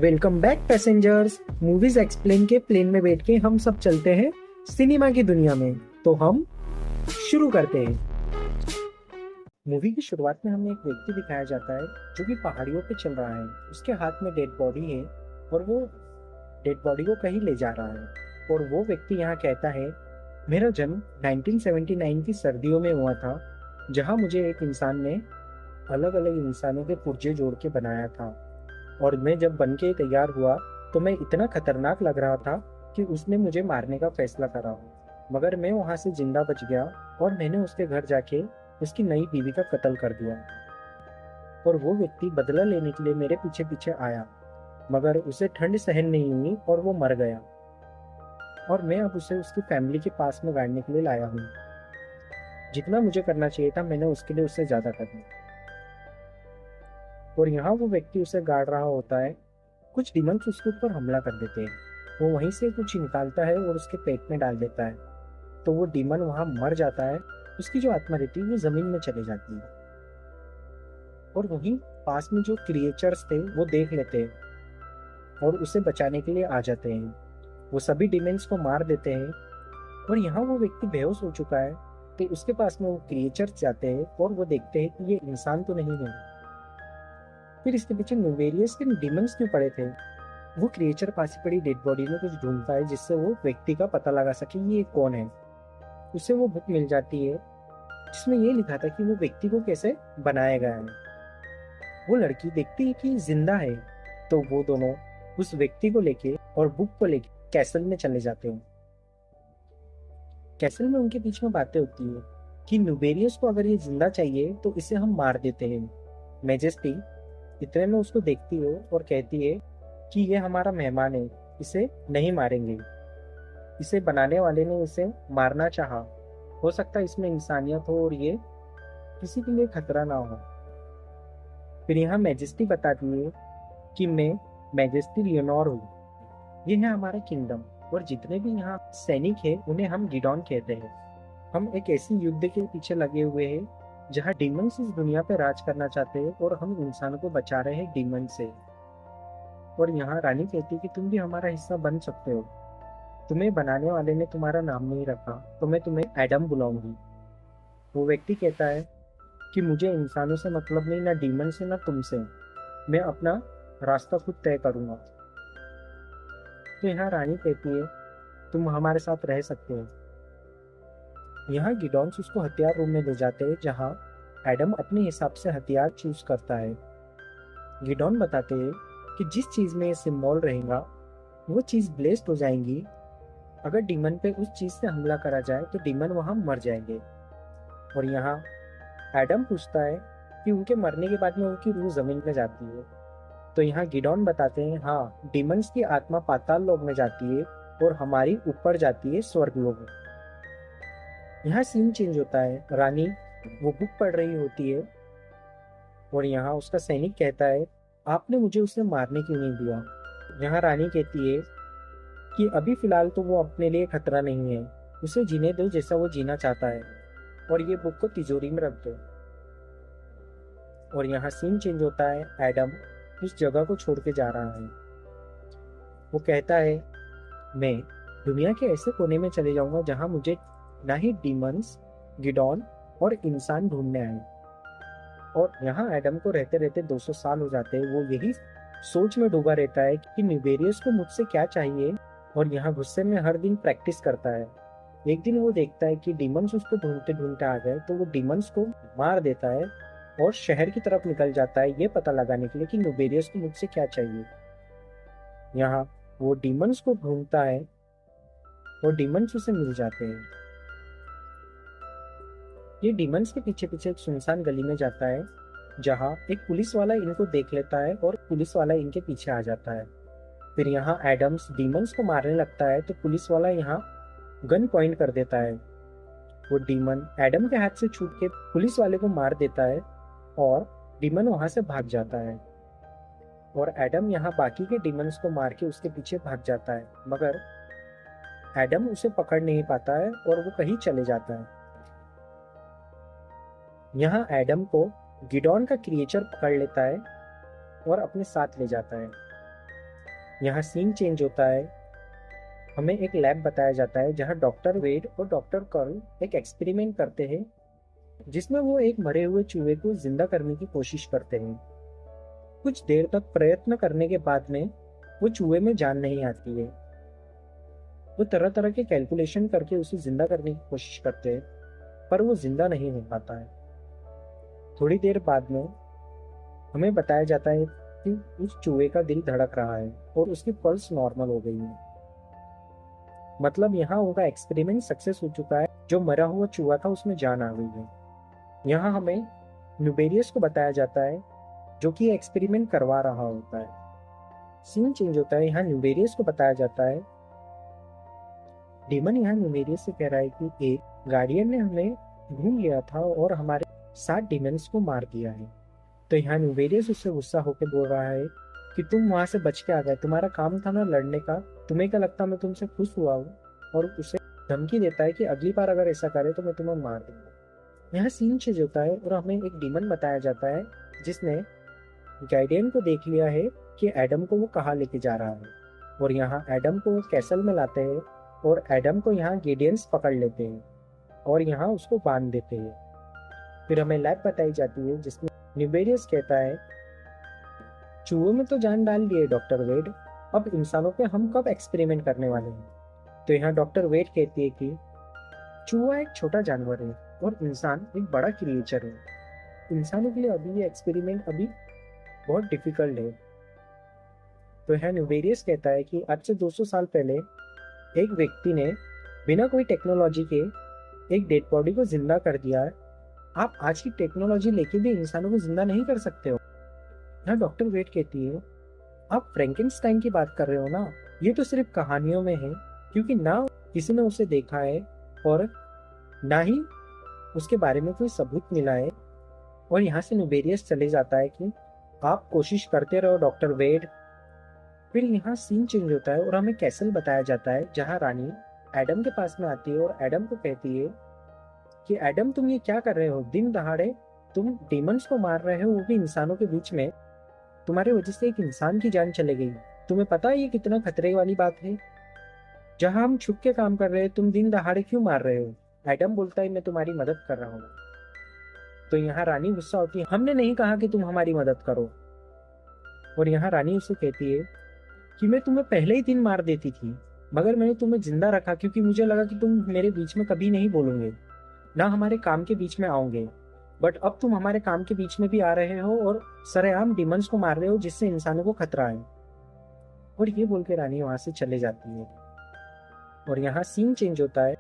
Welcome back passengers. Movies explain के plane में बैठ के हम सब चलते हैं सिनेमा की दुनिया में। तो हम शुरू करते हैं। मूवी की शुरुआत में हमें एक व्यक्ति दिखाया जाता है जो कि पहाड़ियों पे चल रहा है। उसके हाथ में डेड बॉडी है और वो डेड बॉडी को कहीं ले जा रहा है। और वो व्यक्ति यहाँ कहता है, मेरा जन्म 1979 की सर्दियों में हुआ था, जहाँ मुझे एक इंसान ने अलग अलग इंसानों के पुर्जे जोड़ के बनाया था। और मैं जब बन के तैयार हुआ तो मैं इतना खतरनाक लग रहा था कि उसने मुझे मारने का फैसला करा। मगर मैं वहां से जिंदा बच गया और मैंने उसके घर जाके उसकी नई बीवी का कत्ल कर दिया। और वो व्यक्ति बदला लेने के लिए मेरे पीछे पीछे आया, मगर उसे ठंड सहन नहीं हुई और वो मर गया। और मैं अब उसे उसकी फैमिली के पास में गाड़ने के लिए लाया हूँ। जितना मुझे करना चाहिए था मैंने उसके लिए उससे ज्यादा कर दिया। और यहाँ वो व्यक्ति उसे गाड़ रहा होता है, कुछ डिमंस उसके ऊपर हमला कर देते हैं। वो वहीं से कुछ निकालता है और उसके पेट में डाल देता है। तो वो डीमन वहां मर जाता है। उसकी जो आत्मा रहती है वो जमीन में चली जाती है। और वहीं पास में जो क्रिएचर्स थे वो देख लेते हैं और उसे बचाने के लिए आ जाते हैं। वो सभी डिमंस को मार देते हैं। और यहाँ वो व्यक्ति बेहोश हो चुका है। तो उसके पास में वो क्रिएचर्स जाते हैं और वो देखते हैं कि ये इंसान तो नहीं है। फिर इसके पीछे न्यूवेरियस के डिमंस क्यों पड़े थे। वो क्रिएचर पास ही पड़ी डेड बॉडी में कुछ ढूंढता है जिससे वो व्यक्ति का पता लगा सके ये कौन है। उसे वो बुक मिल जाती है जिसमें ये लिखा था कि वो व्यक्ति को कैसे बनाया गया है। वो लड़की देखती है कि जिंदा है, तो वो दोनों उस व्यक्ति को लेके और बुक को लेके कैसल में चले जाते हैं। कैसल में उनके बीच में बातें होती है कि न्यूबेरियस को अगर ये जिंदा चाहिए तो इसे हम मार देते हैं। मैजेस्टी इतने में उसको देखती है और कहती है कि ये हमारा मेहमान है, इसे नहीं मारेंगे। इसे बनाने वाले ने इसे मारना चाहा। हो सकता है इसमें इंसानियत हो और ये किसी के लिए खतरा ना हो। फिर यहाँ मैजेस्टी बताती है कि मैं मैजेस्टी लियोनोर हूँ, ये है हमारा किंगडम। और जितने भी यहाँ सैनिक है उन्हें हम गिडॉन कहते हैं। हम एक ऐसी युद्ध के पीछे लगे हुए हैं जहाँ डीमंस इस दुनिया पे राज करना चाहते हैं और हम इंसानों को बचा रहे हैं डीमन से। और यहाँ रानी कहती है कि तुम भी हमारा हिस्सा बन सकते हो। तुम्हें बनाने वाले ने तुम्हारा नाम नहीं रखा तो मैं तुम्हें एडम बुलाऊंगी। वो व्यक्ति कहता है कि मुझे इंसानों से मतलब नहीं, ना डीमन से ना तुमसे। मैं अपना रास्ता खुद तय करूंगा। तो यहाँ रानी कहती है तुम हमारे साथ रह सकते हो। यहाँ गिडॉन्स उसको हथियार रूम में ले जाते हैं जहाँ एडम अपने हिसाब से हथियार चूज करता है। गिडॉन बताते हैं कि जिस चीज में ये सिंबल रहेगा वो चीज ब्लेस्ड हो जाएंगी। अगर डीमन पे उस चीज से हमला करा जाए तो डीमन वहां मर जाएंगे। और यहाँ एडम पूछता है कि उनके मरने के बाद में उनकी रूह जमीन में जाती है। तो यहाँ गिडॉन बताते हैं हाँ, डीमंस की आत्मा पाताल लोक में जाती है और हमारी ऊपर जाती है स्वर्ग लोक में। यहाँ सीन चेंज होता है। रानी वो बुक पढ़ रही होती है और यहाँ उसका सैनिक कहता है आपने मुझे उसे मारने क्यों नहीं दिया। यहाँ रानी कहती है कि अभी फिलहाल तो वो अपने लिए खतरा नहीं है, उसे जीने दो जैसा वो जीना चाहता है, और ये बुक को तिजोरी में रख दो। और यहाँ सीन चेंज होता है। एडम उस जगह को छोड़ के जा रहा है। वो कहता है मैं दुनिया के ऐसे कोने में चले जाऊंगा जहां मुझे ना ही डीमंस, गिडॉन और इंसान ढूंढने आए। और यहाँ एडम को रहते रहते 200 साल हो जाते हैं। वो यही सोच में डूबा रहता है कि न्यूबेरियस को मुझसे क्या चाहिए। और यहाँ गुस्से में हर दिन प्रैक्टिस करता है। एक दिन वो देखता है कि डीमंस उसको ढूंढते ढूंढते आ गए, तो वो डीमंस को मार देता है और शहर की तरफ निकल जाता है ये पता लगाने के लिए कि न्यूबेरियस को मुझसे क्या चाहिए। यहाँ वो डीमंस को ढूंढता है और डीमंस उसे मिल जाते हैं। ये डीमंस के पीछे पीछे एक सुनसान गली में जाता है जहाँ एक पुलिस वाला इनको देख लेता है और पुलिस वाला इनके पीछे आ जाता है। फिर यहाँ एडम्स डीमंस को मारने लगता है तो पुलिस वाला यहाँ गन पॉइंट कर देता है। वो डीमन एडम के हाथ से छूट के पुलिस वाले को मार देता है और डीमन वहां से भाग जाता है। और एडम यहाँ बाकी के डीमंस को मार के उसके पीछे भाग जाता है, मगर एडम उसे पकड़ नहीं पाता है और वो कहीं चले जाता है। यहाँ एडम को गिडॉन का क्रिएचर पकड़ लेता है और अपने साथ ले जाता है। यहाँ सीन चेंज होता है, हमें एक लैब बताया जाता है जहाँ डॉक्टर वेड और डॉक्टर कर्ल एक एक्सपेरिमेंट करते हैं जिसमें वो एक मरे हुए चूहे को जिंदा करने की कोशिश करते हैं। कुछ देर तक प्रयत्न करने के बाद में वो चूहे में जान नहीं आती है। वो तरह तरह के कैलकुलेशन करके उसे जिंदा करने की कोशिश करते हैं, पर वो जिंदा नहीं हो पाता है। थोड़ी देर बाद में हमें बताया जाता है कि उस चूहे का दिल धड़क रहा है और उसकी पल्स नॉर्मल हो गई है। मतलब यहाँ उनका एक्सपेरिमेंट सक्सेस हो चुका है। जो मरा हुआ चूहा था उसमें जान आ गई है। यहाँ हमें न्यूबेरियस को बताया जाता है जो कि एक्सपेरिमेंट करवा रहा होता है। सीन चेंज होता है, यहाँ न्यूबेरियस को बताया जाता है। डीमन यहाँ न्यूबेरियस से कह रहा है कि एक गार्डियन ने हमें ढूंढ लिया था और हमारे 7 डीमंस को मार दिया है। तो यहाँ न्यूबेरियस उससे गुस्सा होकर बोल रहा है कि तुम वहां से बच के आ गए, तुम्हारा काम था ना लड़ने का, तुम्हें क्या लगता मैं तुमसे खुश हुआ हूँ। और उसे धमकी देता है कि अगली बार अगर ऐसा करे तो मैं तुम्हें मार दूंगा। यहाँ सीन चेंज होता है और हमें एक डीमन बताया जाता है जिसने गार्डियन को देख लिया है कि एडम को वो कहाँ लेके जा रहा है। और यहाँ एडम को कैसल में लाते हैं और एडम को यहाँ गेडियंस पकड़ लेते हैं और यहाँ उसको बांध देते हैं। फिर हमें लैब बताई जाती है जिसमें न्यूबेरियस कहता है चूहों में तो जान डाल दी है डॉक्टर वेड, अब इंसानों पे हम कब एक्सपेरिमेंट करने वाले हैं। तो यहाँ डॉक्टर वेड कहती है कि चूहा एक छोटा जानवर है और इंसान एक बड़ा क्रिएचर है। इंसानों के लिए अभी ये एक्सपेरिमेंट अभी बहुत डिफिकल्ट है। तो यहाँ न्यूबेरियस कहता है कि आज से 200 साल पहले एक व्यक्ति ने बिना कोई टेक्नोलॉजी के एक डेड बॉडी को जिंदा कर दिया है। आप आज की टेक्नोलॉजी लेके भी इंसानों को जिंदा नहीं कर सकते हो। यहाँ डॉक्टर वेट कहती है आप फ्रैंकेनस्टाइन की बात कर रहे हो ना, ये तो सिर्फ कहानियों में है, क्योंकि ना किसी ने उसे देखा है और ना ही उसके बारे में कोई सबूत मिला है। और यहाँ से न्यूबेरियस चले जाता है कि आप कोशिश करते रहो डॉक्टर वेड। फिर यहाँ सीन चेंज होता है और हमें कैसल बताया जाता है जहाँ रानी एडम के पास में आती है और एडम को कहती है कि एडम तुम ये क्या कर रहे हो, दिन दहाड़े तुम डीमंस को मार रहे हो, वो भी इंसानों के बीच में। तुम्हारे वजह से एक इंसान की जान चले गई, तुम्हें पता है ये कितना खतरे वाली बात है। जहां हम छुप के काम कर रहे हैं तुम दिन दहाड़े क्यों मार रहे हो। एडम बोलता है मैं तुम्हारी मदद कर रहा हूँ। तो यहाँ रानी गुस्सा होती है, हमने नहीं कहा कि तुम हमारी मदद करो। और यहाँ रानी उसे कहती है कि मैं तुम्हें पहले ही दिन मार देती थी, मगर मैंने तुम्हें जिंदा रखा क्योंकि मुझे लगा कि तुम मेरे बीच में कभी नहीं बोलोगे, ना हमारे काम के बीच में आओगे। बट अब तुम हमारे काम के बीच में भी आ रहे हो और सरेआम डिमंस को मार रहे हो जिससे इंसानों को खतरा है। और ये बोल के रानी वहां से चले जाती है। और यहाँ सीन चेंज होता है,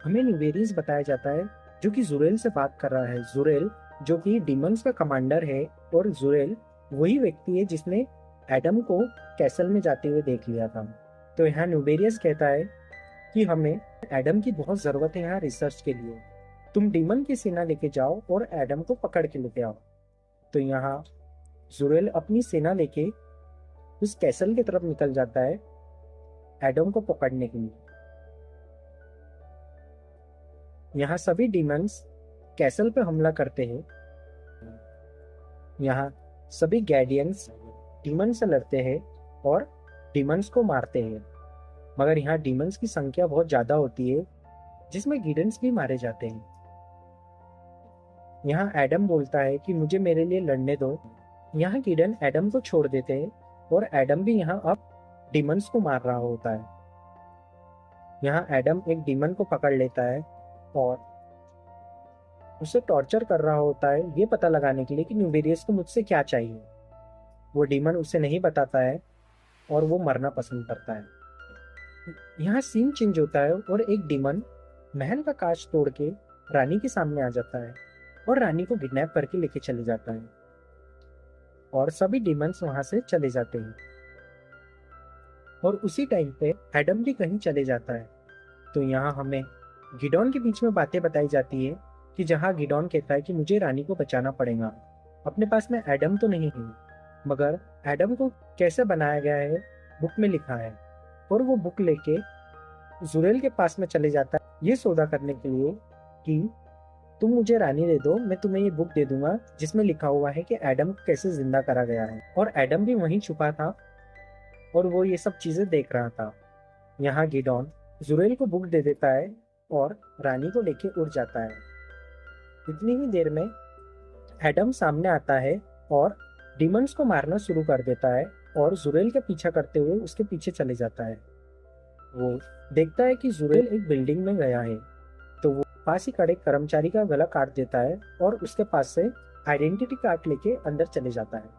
हमें न्यूबेरियस बताया जाता है जो कि जुरेल से बात कर रहा है। जुरेल जो कि डिमंस का कमांडर है और जुरेल वही व्यक्ति है जिसने एडम को कैसल में जाते हुए देख लिया था। तो यहाँ न्यूबेरियस कहता है कि हमें एडम की बहुत जरूरत है यहाँ रिसर्च के लिए, तुम डीमन की सेना लेके जाओ और एडम को पकड़ के लेके आओ। तो यहाँ जुरेल अपनी सेना लेके उस कैसल की तरफ निकल जाता है एडम को पकड़ने के लिए। यहाँ सभी डीमंस कैसल पे हमला करते हैं। यहाँ सभी गैर्डियंस डीमन से लड़ते हैं और डीमंस को मारते हैं, मगर यहाँ डीमंस की संख्या बहुत ज्यादा होती है जिसमें गिडेंस भी मारे जाते हैं। यहाँ एडम बोलता है कि मुझे मेरे लिए लड़ने दो। यहाँ गिडन एडम को छोड़ देते हैं और एडम भी यहाँ अब डीमंस को मार रहा होता है। यहाँ एडम एक डीमन को पकड़ लेता है और उसे टॉर्चर कर रहा होता है ये पता लगाने के लिए कि न्यूबेरियस को मुझसे क्या चाहिए। वो डीमन उसे नहीं बताता है और वो मरना पसंद करता है। यहाँ सीन चेंज होता है और एक डीमन महल का कांच तोड़ के रानी के सामने आ जाता है और रानी को किडनैप करके लेके चले जाता है और सभी डीमंस वहां से चले जाते हैं। और उसी टाइम पे एडम भी कहीं चले जाता है। तो यहाँ हमें गिडॉन के बीच में बातें बताई जाती है कि जहाँ गिडॉन कहता है कि मुझे रानी को बचाना पड़ेगा, अपने पास में एडम तो नहीं है, मगर एडम को कैसे बनाया गया है बुक में लिखा है। और वो बुक लेके जुरेल के पास में चले जाता है ये सौदा करने के लिए कि तुम मुझे रानी दे दो, मैं तुम्हें ये बुक दे दूंगा जिसमें लिखा हुआ है कि एडम को कैसे जिंदा करा गया है। और एडम भी वहीं छुपा था और वो ये सब चीजें देख रहा था। यहाँ गिडॉन जुरेल को बुक दे देता है और रानी को लेके उड़ जाता है। इतनी ही देर में एडम सामने आता है और डिमंस को मारना शुरू कर देता है और जुरेल का पीछा करते हुए उसके पीछे चले जाता है। वो देखता है कि जुरेल एक बिल्डिंग में गया है, तो वो पास ही खड़े कर्मचारी का गला काट देता है और उसके पास से आइडेंटिटी कार्ड लेके अंदर चले जाता है।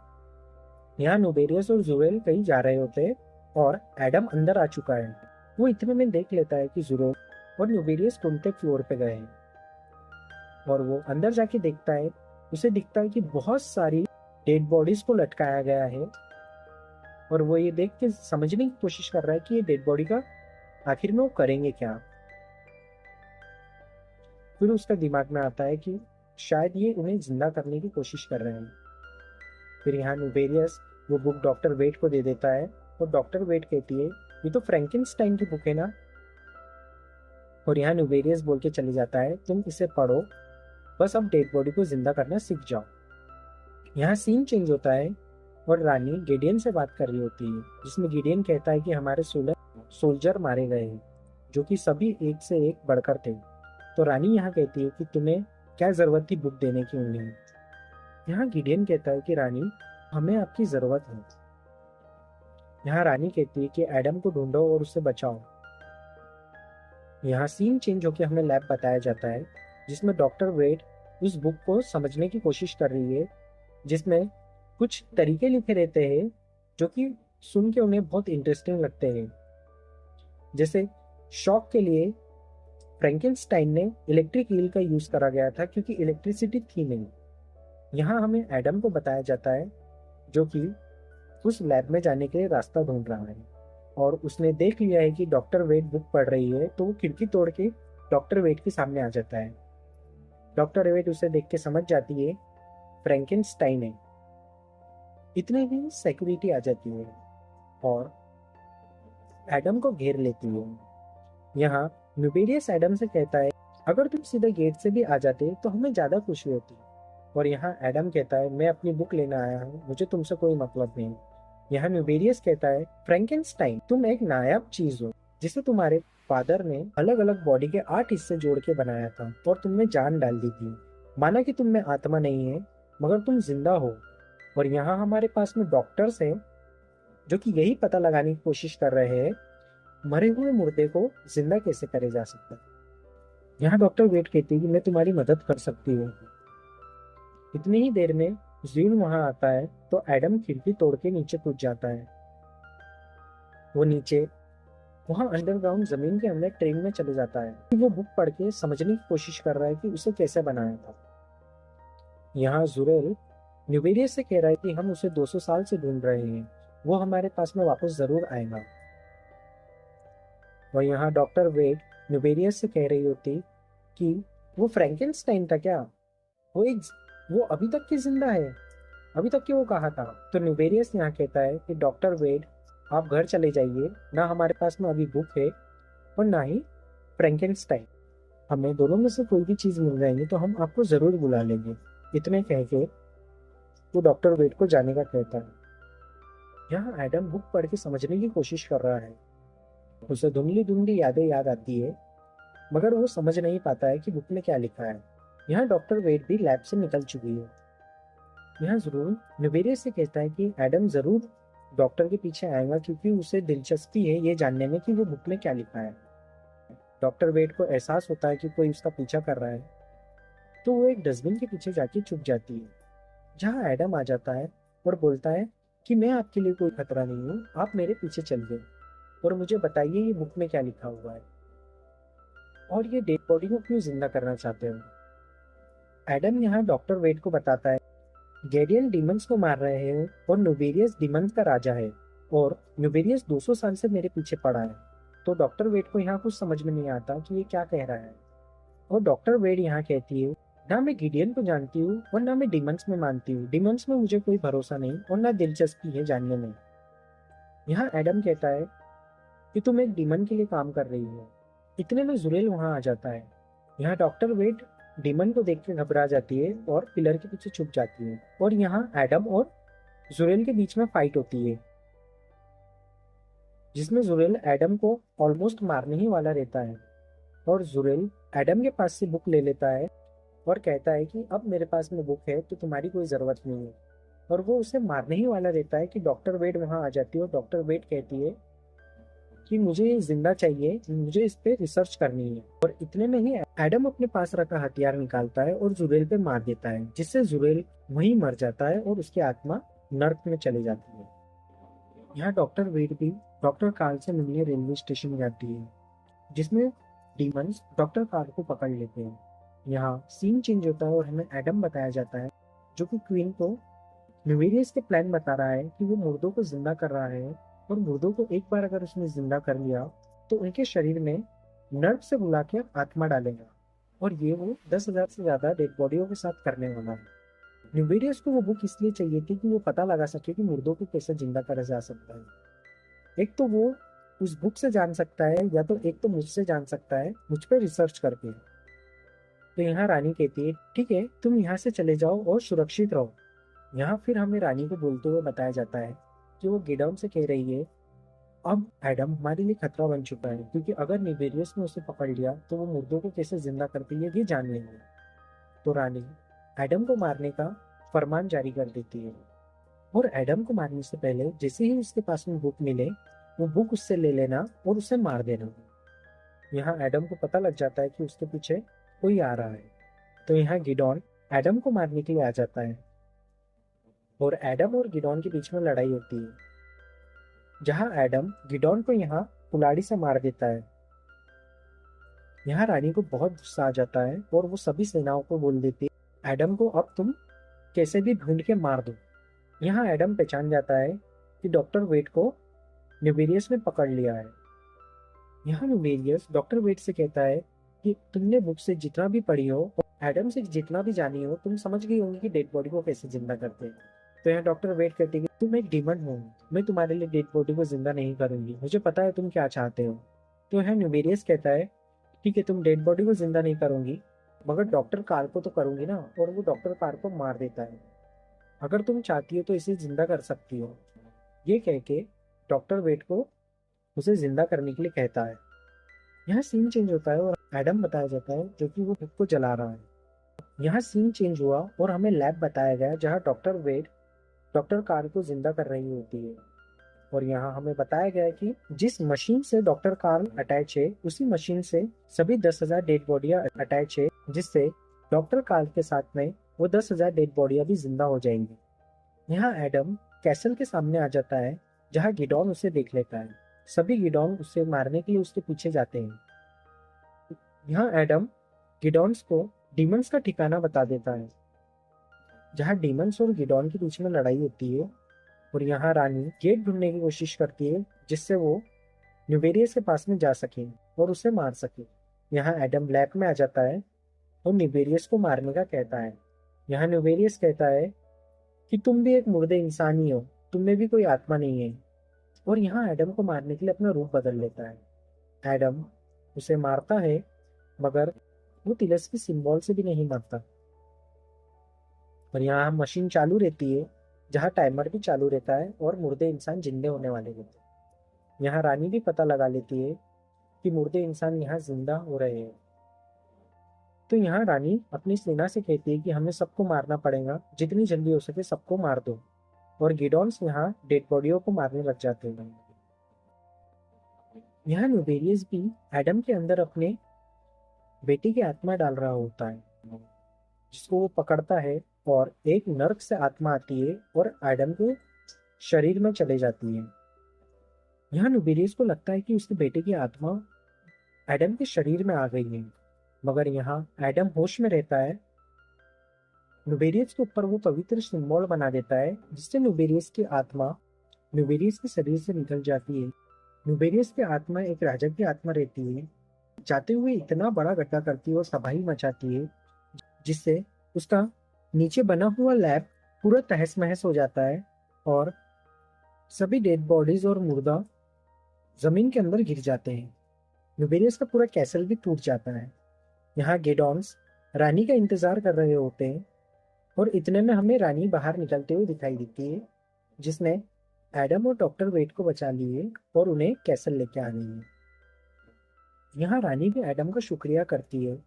यहाँ नुबेरियस और जुरेल कहीं जा रहे होते हैं और एडम अंदर आ चुका है। वो इतने में देख लेता है कि जुरेल और नुबेरियस टूटते फ्लोर पे गए हैं और वो अंदर जाके देखता है, उसे दिखता है कि बहुत सारी डेड बॉडीज को लटकाया गया है और वो ये देख के समझने की कोशिश कर रहा है कि ये डेड बॉडी का आखिर में वो करेंगे क्या। फिर उसका दिमाग में आता है कि शायद ये उन्हें जिंदा करने की कोशिश कर रहे हैं। फिर यहाँ न्यूबेरियस वो बुक डॉक्टर वेट को दे देता है और डॉक्टर वेट कहती है ये तो फ्रैंकेनस्टाइन की बुक है ना। और यहाँ न्यूबेरियस बोल के चले जाता है तुम इसे पढ़ो, बस अब डेड बॉडी को जिंदा करना सीख जाओ। यहाँ सीन चेंज होता है और रानी गिडियन से बात कर रही होती है, जिसमें गिडियन कहता है कि हमारे सोल्जर मारे गए हैं जो कि सभी एक से एक बढ़कर थे। तो रानी यहाँ कहती है कि तुम्हें क्या जरूरत थी बुक देने की उन्हें। यहाँ गिडियन कहता है कि रानी हमें आपकी जरूरत है। यहाँ रानी कहती है कि एडम को ढूंढो और उसे बचाओ। यहाँ सीन चेंज होकर हमें लैब बताया जाता है जिसमें डॉक्टर वेड उस बुक को समझने की कोशिश कर रही है, जिसमें कुछ तरीके लिखे रहते हैं जो कि सुन के उन्हें बहुत इंटरेस्टिंग लगते हैं। जैसे शॉक के लिए फ्रैंकेनस्टाइन ने इलेक्ट्रिक ईल का यूज करा गया था क्योंकि इलेक्ट्रिसिटी थी नहीं। यहाँ हमें एडम को बताया जाता है जो कि उस लैब में जाने के लिए रास्ता ढूंढ रहा है और उसने देख लिया है कि डॉक्टर वेड बुक पढ़ रही है, तो वो खिड़की तोड़ के डॉक्टर वेड के सामने आ जाता है। डॉक्टर वेड उसे देख के समझ जाती है फ्रैंकेनस्टाइन है। इतने में सिक्योरिटी आ जाती है और एडम को घेर लेती है। यहाँ न्यूबेरियस एडम से कहता है अगर तुम सीधे गेट से भी आ जाते तो हमें ज्यादा खुशी होती। और यहाँ एडम कहता है मैं अपनी बुक लेने आया हूँ, मुझे तुमसे कोई मतलब नहीं। यहाँ न्यूबेरियस कहता है फ्रैंकेनस्टाइन तुम एक नायाब चीज हो जिसे तुम्हारे फादर ने अलग अलग बॉडी के 8 हिस्से जोड़ के बनाया था और तुमने जान डाल दी थी। माना कि तुम में आत्मा नहीं है मगर तुम जिंदा हो। और यहाँ हमारे पास में डॉक्टर्स हैं जो कि यही पता लगाने की कोशिश कर रहे हैं मरे हुए मुर्दे को जिंदा कैसे करे जा सकता है। यहाँ डॉक्टर वेट कहती है कि मैं तुम्हारी मदद कर सकती हूँ। इतनी ही देर में ज्यूल वहां आता है तो एडम खिड़की तोड़ के नीचे कूद जाता है। वो नीचे वहां अंडरग्राउंड जमीन के अंदर ट्रेन में चले जाता है। वो बुक पढ़ के समझने की कोशिश कर रहा है कि उसे कैसे बनाया था। यहाँ जुरेल न्यूबेरियस से कह रहा है कि हम उसे 200 साल से ढूंढ रहे हैं, वो हमारे पास में वापस जरूर आएगा। और यहाँ डॉक्टर वेड न्यूबेरियस से कह रही होती कि वो फ्रैंकेनस्टाइन था क्या, वो अभी तक की जिंदा है, अभी तक की वो कहा था। तो न्यूबेरियस यहाँ कहता है कि डॉक्टर वेड आप घर चले जाइए, ना हमारे पास में अभी बुक है और ना ही फ्रैंकेनस्टाइन। हमें दोनों में से कोई भी चीज मिल जाएगी तो हम आपको जरूर बुला लेंगे। इतने कह के वो डॉक्टर वेड को जाने का कहता है। यहाँ एडम बुक पढ़ के समझने की कोशिश कर रहा है। उसे धुंधली धुंधली यादें याद आती है मगर वो समझ नहीं पाता है कि बुक में क्या लिखा है। यहाँ डॉक्टर वेड भी लैब से निकल चुकी है। यहाँ जरूर न्यूबेरियस से कहता है कि एडम जरूर डॉक्टर के पीछे आएगा क्योंकि उसे दिलचस्पी है ये जानने में कि वो बुक में क्या लिखा है। डॉक्टर वेड को एहसास होता है कि कोई उसका पीछा कर रहा है, तो वो एक डस्टबिन के पीछे जाके छुप जाती है, जहाँ एडम आ जाता है और बोलता है कि मैं आपके लिए कोई खतरा नहीं हूँ, आप मेरे पीछे चलिए और मुझे बताइए ये बुक में क्या लिखा हुआ है और ये डेड बॉडी को क्यों जिंदा करना चाहते हो। एडम यहाँ डॉक्टर वेड को बताता है गैडियन डीमंस को मार रहे हैं और न्यूबेरियस डीमंस का राजा है और न्यूबेरियस 200 साल से मेरे पीछे पड़ा है। तो डॉक्टर वेड को यहाँ कुछ समझ में नहीं आता कि ये क्या कह रहा है। और डॉक्टर वेड यहाँ कहती है ना मैं गिडियन को जानती हूँ और ना मैं डीमंस में मानती हूँ, डीमंस में मुझे कोई भरोसा नहीं और ना दिलचस्पी है जानने में। यहाँ एडम कहता है कि तुम एक डीमन के लिए काम कर रही हो। इतने में जुरेल वहां आ जाता है। यहाँ डॉक्टर वेड डीमन को देख के घबरा जाती है और पिलर के पीछे छुप जाती है और यहाँ एडम और जुरेल के बीच में फाइट होती है। जिसमें जुरेल एडम को ऑलमोस्ट मारने ही वाला रहता है। और जुरेल एडम के पास से बुक ले लेता है और कहता है कि अब मेरे पास में बुक है तो तुम्हारी कोई ज़रूरत नहीं है। और वो उसे मारने ही वाला रहता है कि डॉक्टर वेड वहाँ आ जाती है और डॉक्टर वेड कहती है कि मुझे ये जिंदा चाहिए, मुझे इस पे रिसर्च करनी है। और इतने में ही एडम अपने पास रखा हथियार निकालता है और जुरेल पे मार देता है, जिससे जुरेल वहीं मर जाता है और उसकी आत्मा नर्क में चली जाती है। यहाँ डॉक्टर वेड भी डॉक्टर कार्ल से मिलने रेलवे स्टेशन जाती है, जिसमें डीमंस डॉक्टर कार्ल को पकड़ लेते हैं। यहाँ सीन चेंज होता है और हमें एडम बताया जाता है, जो कि क्वीन को न्यूवेरियस के प्लान बता रहा है कि वो मुर्दों को जिंदा कर रहा है। और मुर्दों को एक बार अगर उसने जिंदा कर लिया तो उनके शरीर में नर्व से बुला के आत्मा डालेगा, और ये वो 10,000 से ज्यादा डेड बॉडियों के साथ करने वाला है। न्यूवेरियस को वो बुक इसलिए चाहिए थी कि वो पता लगा सके कि मुर्दों को कैसे जिंदा करा जा सकता है। एक तो वो उस बुक से जान सकता है, या तो एक तो मुझसे जान सकता है, मुझ पर रिसर्च करके। तो यहाँ रानी कहती है ठीक है, तुम यहाँ से चले जाओ और सुरक्षित रहो। यहाँ फिर हमें रानी को बोलते हुए बताया जाता है कि वो गिडाउन से कह रही है अब एडम हमारे लिए खतरा बन चुका है, क्योंकि अगर निवेरियस ने उसे पकड़ लिया तो वो मुर्दों को कैसे जिंदा करती है ये जान लेंगे। तो रानी एडम को मारने का फरमान जारी कर देती है। और एडम को मारने से पहले जैसे ही उसके पास में बुक मिले, वो बुक उससे ले लेना और उसे मार देना। यहाँ एडम को पता लग जाता है कि उसके पीछे कोई आ रहा है। तो यहाँ गिडॉन एडम को मारने के लिए आ जाता है और एडम और गिडॉन के बीच में लड़ाई होती है, जहां एडम गिडॉन को यहाँ कुल्हाड़ी से मार देता है। यहाँ रानी को बहुत गुस्सा आ जाता है और वो सभी सेनाओं को बोल देती है एडम को अब तुम कैसे भी ढूंढ के मार दो। यहाँ एडम पहचान जाता है कि डॉक्टर वेट को न्यूवेरियस ने पकड़ लिया है। यहाँ न्यूवेरियस डॉक्टर वेट से कहता है कि तुमने बुक से जितना भी पढ़ी हो और एडम से जितना भी जानी हो, तुम समझ गई होंगी कि डेड बॉडी को कैसे जिंदा करते हैं। तो यहाँ डॉक्टर वेट कहती है कि तुम एक डीमन हो, मैं तुम्हारे लिए डेड बॉडी को जिंदा नहीं करूंगी, मुझे पता है तुम क्या चाहते हो। तो यहाँ न्यूवेरियस कहता है ठीक है, तुम डेड बॉडी को जिंदा नहीं करूंगी, मगर डॉक्टर कार को तो करूंगी ना। और वो डॉक्टर कार को मार देता है। अगर तुम चाहती हो तो इसे जिंदा कर सकती हो, ये कह के डॉक्टर वेट को उसे जिंदा करने के लिए कहता है। यहाँ सीन चेंज होता है और एडम बताया जाता है जो कि वो खुद को जला रहा है। यहाँ सीन चेंज हुआ और हमें लैब बताया गया जहाँ डॉक्टर वेड डॉक्टर कार को जिंदा कर रही होती है। और यहाँ हमें बताया गया है कि जिस मशीन से डॉक्टर कार्ल अटैच है, उसी मशीन से सभी 10,000 डेड बॉडियां अटैच है, जिससे डॉक्टर कार्ल के साथ में वो 10,000 डेड बॉडियां भी जिंदा हो जाएंगी। यहाँ एडम कैसल के सामने आ जाता है, जहाँ गिडॉन उसे देख लेता है। सभी गिडॉन उसे मारने के लिए उसके पीछे जाते हैं। यहाँ एडम गिडॉन्स को डीमंस का ठिकाना बता देता है, जहाँ डीमंस और गिडॉन के बीच में लड़ाई होती है। और यहाँ रानी गेट ढूंढने की कोशिश करती है जिससे वो न्यूवेरियस के पास में जा सके और उसे मार सके। यहाँ एडम ब्लैक में आ जाता है और न्यूवेरियस को मारने का कहता है। यहाँ न्यूवेरियस कहता है कि तुम भी एक मुर्दे इंसान ही हो, तुम में भी कोई आत्मा नहीं है। और यहाँ एडम को मारने के लिए अपना रूप बदल लेता है। एडम उसे मारता है, मगर वो तिलस्मी सिंबल से भी नहीं मरता। और यहाँ मशीन चालू रहती है, जहाँ टाइमर भी चालू रहता है और मुर्दे इंसान जिंदे होने वाले होते हैं। यहाँ रानी भी पता लगा लेती है कि मुर्दे इंसान यहाँ जिंदा हो रहे हैं। तो यहाँ रानी अपनी सेना से कहती है कि हमें सबको मारना पड़ेगा, जितनी जल्दी हो सके सबको मार दो। और गिडॉन्स यहाँ डेड बॉडियों को मारने लग जाते हैं। यहाँ न्यूवेरियस भी एडम के अंदर अपने बेटे की आत्मा डाल रहा होता है, जिसको वो पकड़ता है और एक नर्क से आत्मा आती है और एडम के शरीर में चले जाती है। यहाँ न्यूवेरियस को लगता है कि उसके बेटे की आत्मा एडम के शरीर में आ गई है, मगर यहाँ एडम होश में रहता है। न्यूवेरियस के ऊपर वो पवित्र सिंबल बना देता है, जिससे न्यूवेरियस की आत्मा न्यूवेरियस के शरीर से निकल जाती है। न्यूवेरियस की आत्मा एक राजा की आत्मा रहती है, जाते हुए इतना बड़ा गड्ढा करती है और तबाही मचाती है, जिससे उसका नीचे बना हुआ लैब पूरा तहस महस हो जाता है और सभी डेड बॉडीज और मुर्दा जमीन के अंदर गिर जाते हैं। न्यूवेरियस का पूरा कैसल भी टूट जाता है। यहाँ गेडॉन्स रानी का इंतजार कर रहे होते हैं और इतने में हमें रानी बाहर निकलते हुए दिखाई देती है, जिसने एडम और डॉक्टर वेट को बचा लिए और उन्हें कैसल लेके आ गई है। यहाँ रानी भी एडम का शुक्रिया करती है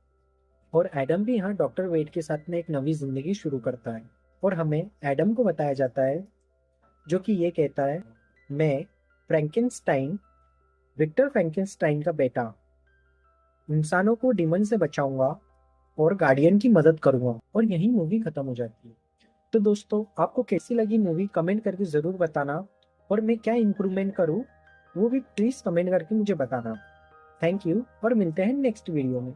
और एडम भी यहाँ डॉक्टर वेट के साथ में एक नवी जिंदगी शुरू करता है। और हमें एडम को बताया जाता है जो कि ये कहता है, मैं फ्रैंकेनस्टाइन, विक्टर फ्रैंकेनस्टाइन का बेटा, इंसानों को डिमन से बचाऊंगा और गार्डियन की मदद करूंगा। और यही मूवी खत्म हो जाती है। तो दोस्तों, आपको कैसी लगी मूवी कमेंट करके ज़रूर बताना, और मैं क्या इम्प्रूवमेंट करूँ वो भी प्लीज़ कमेंट करके मुझे बताना। थैंक यू और मिलते हैं नेक्स्ट वीडियो में।